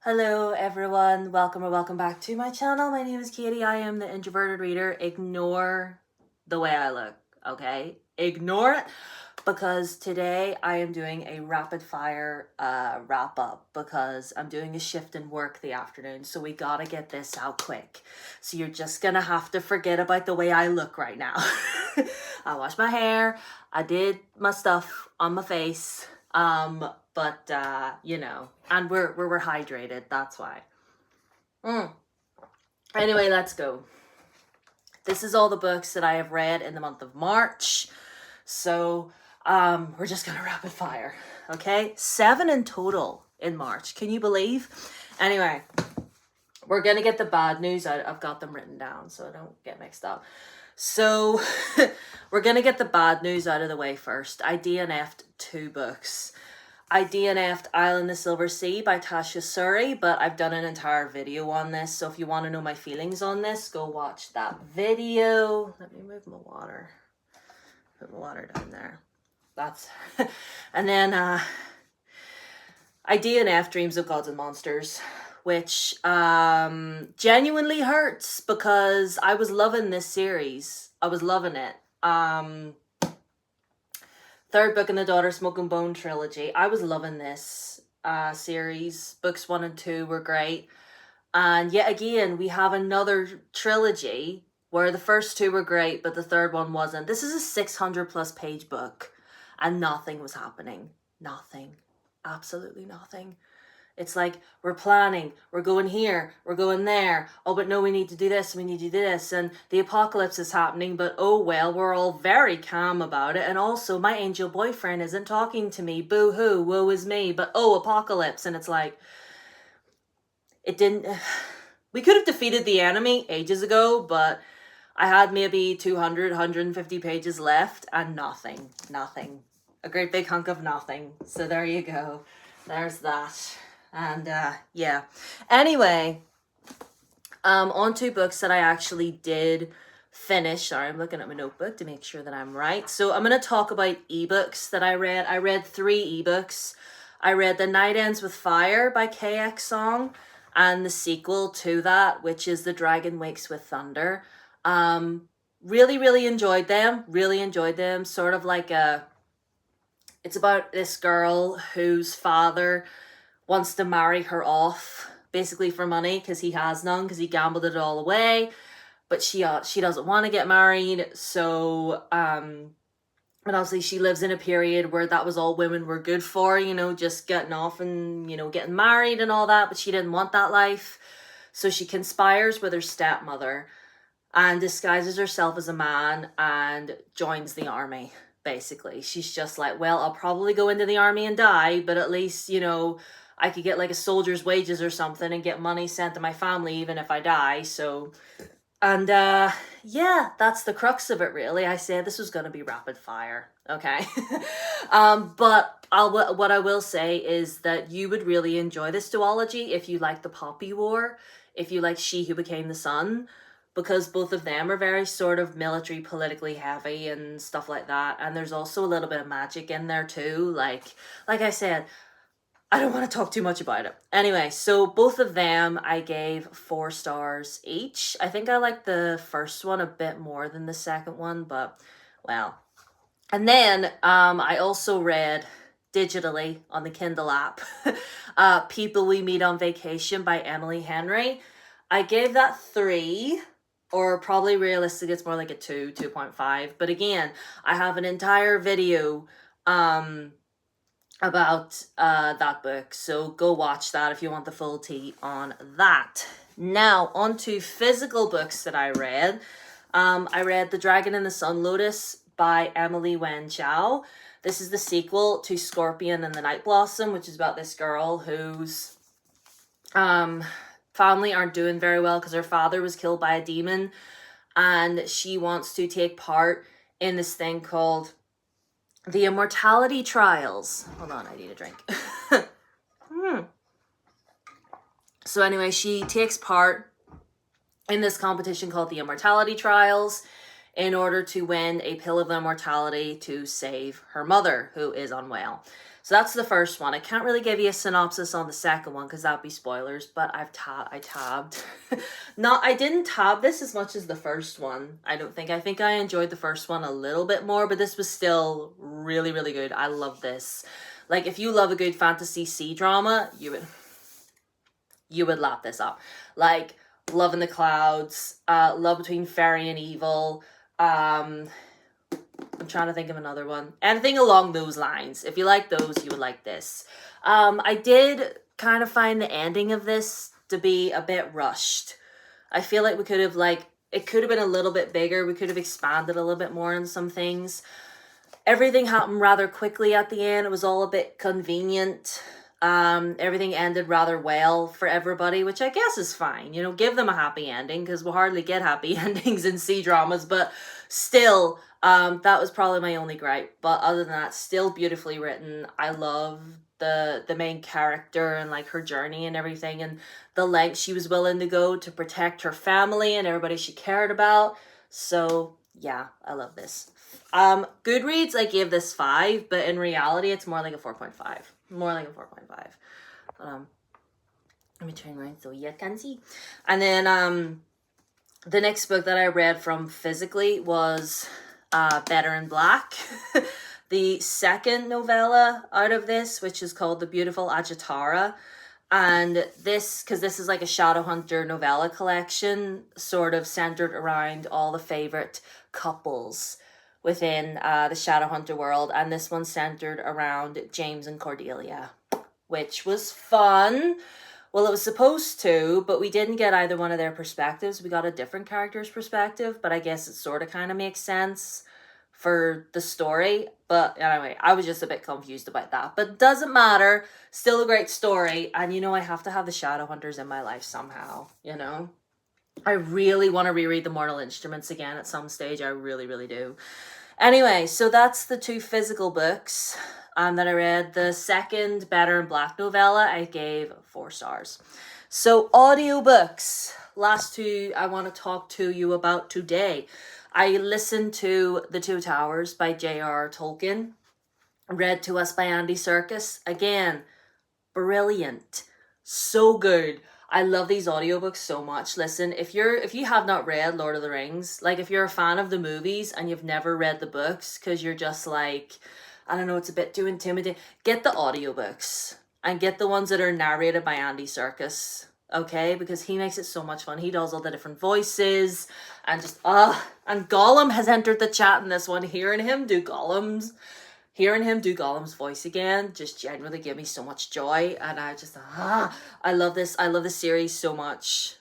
Hello everyone, welcome or welcome back to my channel. My name is Katie. I am the Introverted Reader. Ignore the way I look, okay? Ignore it, because today I am doing a rapid fire wrap up because I'm doing a shift in work the afternoon, so we gotta get this out quick. So you're just gonna have to forget about the way I look right now. I washed my hair, I did my stuff on my face, but you know, and we're hydrated, that's why. Anyway, let's go. This is all the books that I have read in the month of March. So we're just gonna rapid fire. Okay, 7 in total in March. Can you believe? Anyway, we're gonna get the bad news out. I've got them written down so I don't get mixed up. So we're gonna get the bad news out of the way first. I DNF'd 2 books. I DNF'd Isle in the Silver Sea by Tasha Suri, but I've done an entire video on this, so if you want to know my feelings on this, go watch that video. Let me move my water. Put my water down there. That's... And then I DNF'd Dreams of Gods and Monsters, which genuinely hurts because I was loving this series. I was loving it. Third book in the Daughter Smoke and Bone trilogy. I was loving this series. Books 1 and 2 were great. And yet again, we have another trilogy where the first 2 were great, but the third one wasn't. This is a 600 plus page book and nothing was happening. Nothing. Absolutely nothing. It's like, we're planning, we're going here, we're going there. Oh, but no, we need to do this, we need to do this. And the apocalypse is happening, but oh well, we're all very calm about it. And also, my angel boyfriend isn't talking to me. Boo-hoo, woe is me. But oh, apocalypse. And it's like, it didn't... We could have defeated the enemy ages ago, but I had maybe 200, 150 pages left and nothing. Nothing. A great big hunk of nothing. So there you go. There's that. And yeah, anyway, on 2 books that I actually did finish. Sorry, I'm looking at my notebook to make sure that I'm right. So I'm going to talk about ebooks that I read. I read 3 ebooks. I read The Night Ends with Fire by KX Song and the sequel to that, which is The Dragon Wakes with Thunder. Really enjoyed them. Really enjoyed them. Sort of like it's about this girl whose father wants to marry her off, basically for money, because he has none, because he gambled it all away. But she doesn't want to get married, so and obviously she lives in a period where that was all women were good for, you know, just getting off and, you know, getting married and all that, but she didn't want that life. So she conspires with her stepmother and disguises herself as a man and joins the army, basically. She's just like, well, I'll probably go into the army and die, but at least, you know, I could get like a soldier's wages or something and get money sent to my family even if I die. So, and yeah, that's the crux of it, really. I said this was going to be rapid fire, okay? But what I will say is that you would really enjoy this duology if you like the Poppy War, if you like She Who Became the Sun, because both of them are very sort of military, politically heavy and stuff like that. And there's also a little bit of magic in there too. Like I said, I don't want to talk too much about it. Anyway, so both of them I gave 4 stars each. I think I like the first one a bit more than the second one, but well. And then I also read digitally on the Kindle app People We Meet on Vacation by Emily Henry. I gave that 3, or probably realistic, it's more like a 2, 2.5. But again, I have an entire video about that book, so go watch that if you want the full tea on that. Now, on to physical books that I read. I read The Dragon and the Sun Lotus by Emily Wen Chow. This is the sequel to Scorpion and the Night Blossom, which is about this girl whose family aren't doing very well because her father was killed by a demon, and she wants to take part in this thing called the Immortality Trials. Hold on, I need a drink. So anyway, she takes part in this competition called the Immortality Trials in order to win a pill of immortality to save her mother, who is unwell. So that's the first one. I can't really give you a synopsis on the second one because that'd be spoilers, but I tabbed. I didn't tab this as much as the first one. I don't think. I think I enjoyed the first one a little bit more, but this was still really, really good. I love this. Like, if you love a good fantasy sea drama, you would lap this up. Like, Love in the Clouds, Love Between Fairy and Evil, I'm trying to think of another one. Anything along those lines. If you like those, you would like this. I did kind of find the ending of this to be a bit rushed. I feel like we could have, it could have been a little bit bigger. We could have expanded a little bit more on some things. Everything happened rather quickly at the end. It was all a bit convenient. Everything ended rather well for everybody, which I guess is fine. You know, give them a happy ending, because we'll hardly get happy endings in C-dramas, but still, that was probably my only gripe. But other than that, still beautifully written. I love the main character and like her journey and everything, and the length she was willing to go to protect her family and everybody she cared about. So yeah, I love this. Goodreads, I gave this 5, but in reality, it's more like a 4.5. More like a 4.5. Let me turn around so you can see. And then the next book that I read from physically was Better in Black. The second novella out of this, which is called The Beautiful Agitara. And this, because this is like a Shadowhunter novella collection, sort of centered around all the favorite couples within the Shadowhunter world. And this one's centered around James and Cordelia, which was fun. Well, it was supposed to, but we didn't get either one of their perspectives. We got a different character's perspective, but I guess it sort of kind of makes sense for the story. But anyway, I was just a bit confused about that. But doesn't matter. Still a great story. And you know, I have to have the Shadowhunters in my life somehow, you know? I really want to reread The Mortal Instruments again at some stage. I really, really do. Anyway, so that's the 2 physical books that I read. The second Better in Black novella, I gave 4 stars. So audiobooks, last 2 I want to talk to you about today. I listened to The Two Towers by J.R.R. Tolkien, read to us by Andy Serkis. Again, brilliant. So good. I love these audiobooks so much. Listen, if you have not read Lord of the Rings, like if you're a fan of the movies and you've never read the books because you're just like, I don't know, it's a bit too intimidating, get the audiobooks and get the ones that are narrated by Andy Serkis. Okay, because he makes it so much fun. He does all the different voices and just and Gollum has entered the chat in this one. Hearing him do Gollum's voice again just genuinely gave me so much joy, and I just I love this. I love this series so much.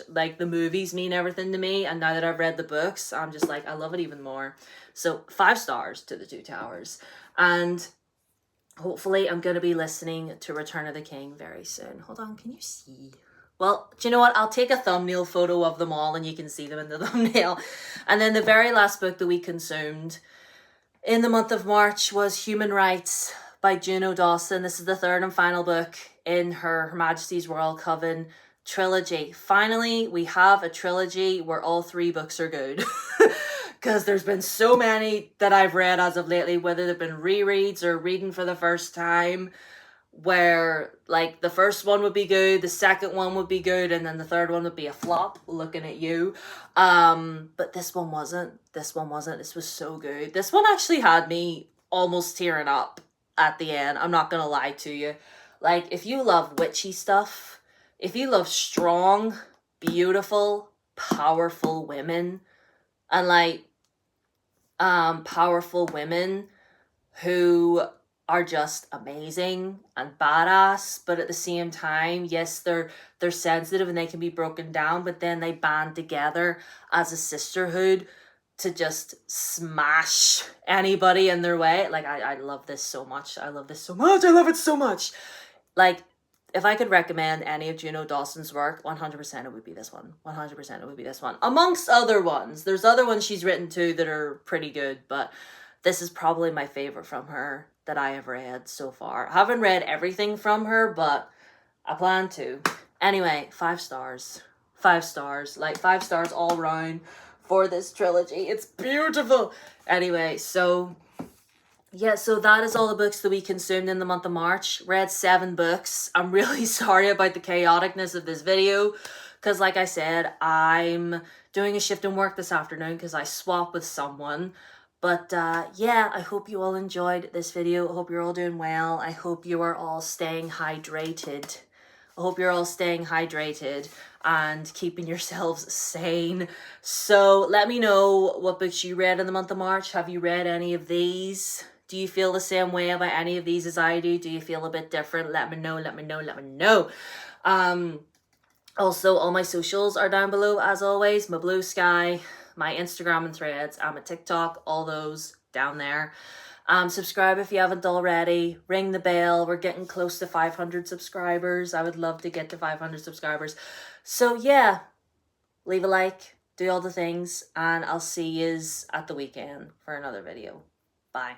Like, the movies mean everything to me, and now that I've read the books, I'm just like, I love it even more. So 5 stars to The Two Towers, and hopefully I'm going to be listening to Return of the King very soon. Hold on, can you see? Well, do you know what? I'll take a thumbnail photo of them all and you can see them in the thumbnail. And then the very last book that we consumed in the month of March was Human Rights by Juno Dawson. This is the 3rd and final book in Her Majesty's Royal Coven trilogy. Finally, we have a trilogy where all 3 books are good. Because there's been so many that I've read as of lately, whether they've been rereads or reading for the first time, where like the first one would be good, the second one would be good, and then the third one would be a flop, looking at you. But this one wasn't. This was so good. This one actually had me almost tearing up at the end. I'm not gonna lie to you. Like, if you love witchy stuff, if you love strong, beautiful, powerful women, and like powerful women who are just amazing and badass, but at the same time, yes, they're sensitive and they can be broken down, but then they band together as a sisterhood to just smash anybody in their way. Like, I love this so much. I love it so much. Like, if I could recommend any of Juno Dawson's work, 100% it would be this one. 100% it would be this one. Amongst other ones. There's other ones she's written too that are pretty good, but this is probably my favorite from her that I have read so far. I haven't read everything from her, but I plan to. Anyway, 5 stars. 5 stars. Like, 5 stars all round for this trilogy. It's beautiful. Anyway, so Yeah, so that is all the books that we consumed in the month of March. Read 7 books. I'm really sorry about the chaoticness of this video, because like I said, I'm doing a shift in work this afternoon because I swapped with someone. But yeah, I hope you all enjoyed this video. I hope you're all doing well. I hope you are all staying hydrated. I hope you're all staying hydrated and keeping yourselves sane. So let me know what books you read in the month of March. Have you read any of these? Do you feel the same way about any of these as I do? Do you feel a bit different? Let me know, let me know, let me know. Also, all my socials are down below as always. My Blue Sky, my Instagram and Threads, and my TikTok, all those down there. Subscribe if you haven't already. Ring the bell. We're getting close to 500 subscribers. I would love to get to 500 subscribers. So yeah, leave a like, do all the things, and I'll see yous at the weekend for another video. Bye.